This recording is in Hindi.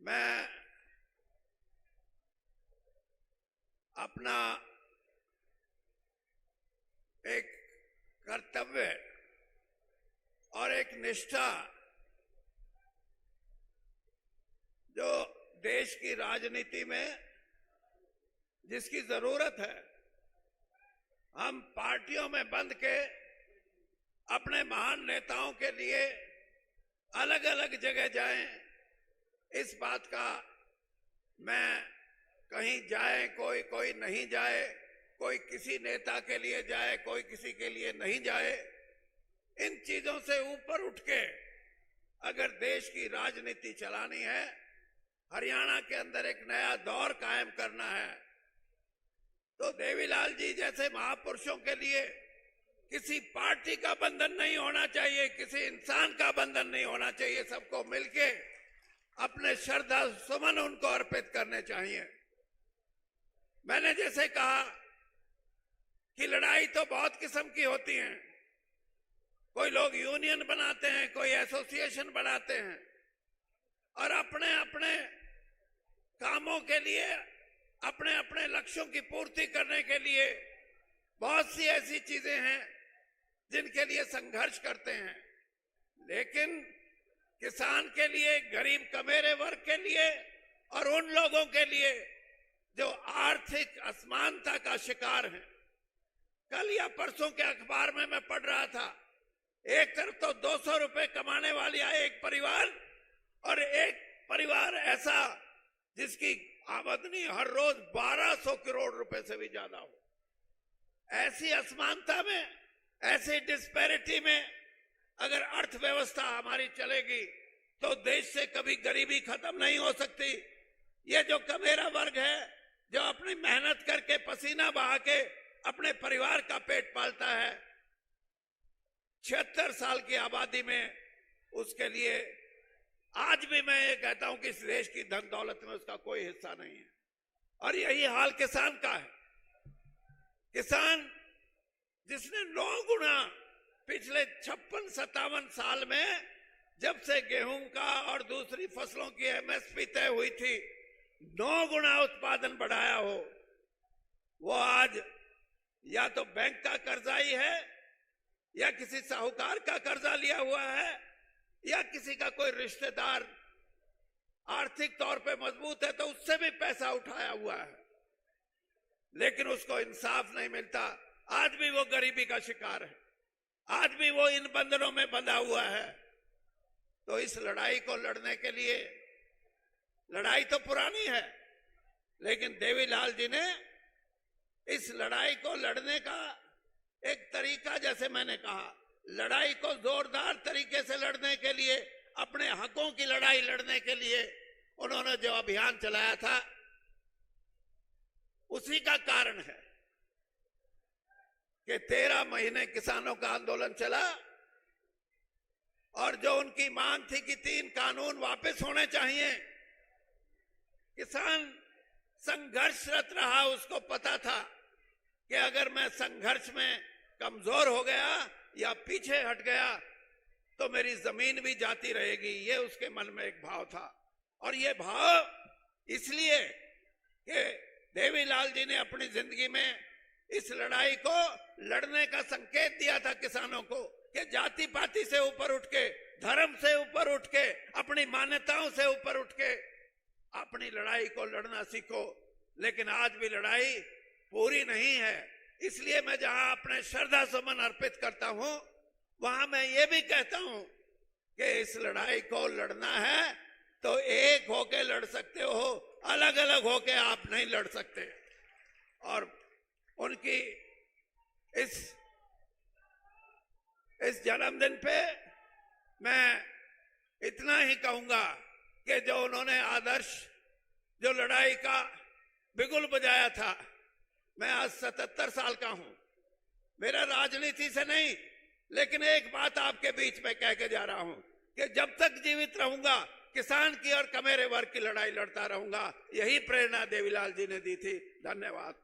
मैं अपना एक कर्तव्य और एक निष्ठा जो देश की राजनीति में जिसकी जरूरत है, हम पार्टियों में बंध के अपने महान नेताओं के लिए अलग अलग जगह जाएं, इस बात का मैं कहीं जाए कोई नहीं जाए, कोई किसी नेता के लिए जाए कोई किसी के लिए नहीं जाए, इन चीजों से ऊपर उठ के अगर देश की राजनीति चलानी है, हरियाणा के अंदर एक नया दौर कायम करना है, तो देवीलाल जी जैसे महापुरुषों के लिए किसी पार्टी का बंधन नहीं होना चाहिए, किसी इंसान का बंधन नहीं होना चाहिए। सबको मिलके अपने श्रद्धा सुमन उनको अर्पित करने चाहिए। मैंने जैसे कहा कि लड़ाई तो बहुत किस्म की होती है। कोई लोग यूनियन बनाते हैं, कोई एसोसिएशन बनाते हैं और अपने अपने कामों के लिए, अपने अपने लक्ष्यों की पूर्ति करने के लिए बहुत सी ऐसी चीजें हैं जिनके लिए संघर्ष करते हैं। लेकिन किसान के लिए, गरीब कमेरे वर्ग के लिए और उन लोगों के लिए जो आर्थिक असमानता का शिकार हैं, कल या परसों के अखबार में मैं पढ़ रहा था, एक तरफ तो 200 रुपए कमाने वाली एक परिवार और एक परिवार ऐसा जिसकी आमदनी हर रोज 1200 करोड़ रुपए से भी ज्यादा हो। ऐसी असमानता में, ऐसी डिस्पैरिटी में अगर अर्थव्यवस्था हमारी चलेगी तो देश से कभी गरीबी खत्म नहीं हो सकती। ये जो कमेरा वर्ग है, जो अपनी मेहनत करके पसीना बहा के अपने परिवार का पेट पालता है, 76 साल की आबादी में उसके लिए आज भी मैं ये कहता हूं कि इस देश की धन दौलत में उसका कोई हिस्सा नहीं है। और यही हाल किसान का है। किसान जिसने 9 गुना पिछले 56-57 साल में, जब से गेहूं का और दूसरी फसलों की एमएसपी तय हुई थी, 9 गुना उत्पादन बढ़ाया हो, वो आज या तो बैंक का कर्जाई है या किसी साहूकार का कर्जा लिया हुआ है या किसी का कोई रिश्तेदार आर्थिक तौर पे मजबूत है तो उससे भी पैसा उठाया हुआ है, लेकिन उसको इंसाफ नहीं मिलता। आज भी वो गरीबी का शिकार है, आज भी वो इन बंधनों में बंधा हुआ है। तो इस लड़ाई को लड़ने के लिए, लड़ाई तो पुरानी है, लेकिन देवीलाल जी ने इस लड़ाई को लड़ने का एक तरीका, जैसे मैंने कहा, लड़ाई को जोरदार तरीके से लड़ने के लिए, अपने हकों की लड़ाई लड़ने के लिए उन्होंने जो अभियान चलाया था, उसी का कारण है कि 13 महीने किसानों का आंदोलन चला और जो उनकी मांग थी कि 3 कानून वापस होने चाहिए, किसान संघर्षरत रहा। उसको पता था कि अगर मैं संघर्ष में कमजोर हो गया या पीछे हट गया तो मेरी जमीन भी जाती रहेगी। ये उसके मन में एक भाव था। और ये भाव इसलिए कि देवीलाल जी ने अपनी जिंदगी में इस लड़ाई को लड़ने का संकेत दिया था किसानों को कि जाति पाति से ऊपर उठ के, धर्म से ऊपर उठ के, अपनी मान्यताओं से ऊपर उठ के अपनी लड़ाई को लड़ना सीखो। लेकिन आज भी लड़ाई पूरी नहीं है। इसलिए मैं जहां अपने श्रद्धा सुमन अर्पित करता हूं, वहां मैं ये भी कहता हूं कि इस लड़ाई को लड़ना है तो एक होके लड़ सकते हो, अलग अलग होके आप नहीं लड़ सकते। और उनकी इस जन्मदिन पे मैं इतना ही कहूंगा कि जो उन्होंने आदर्श, जो लड़ाई का बिगुल बजाया था, मैं आज 77 साल का हूं। मेरा राजनीति से नहीं, लेकिन एक बात आपके बीच में कह के जा रहा हूं कि जब तक जीवित रहूंगा किसान की और कमेरे वर्ग की लड़ाई लड़ता रहूंगा। यही प्रेरणा देवीलाल जी ने दी थी। धन्यवाद।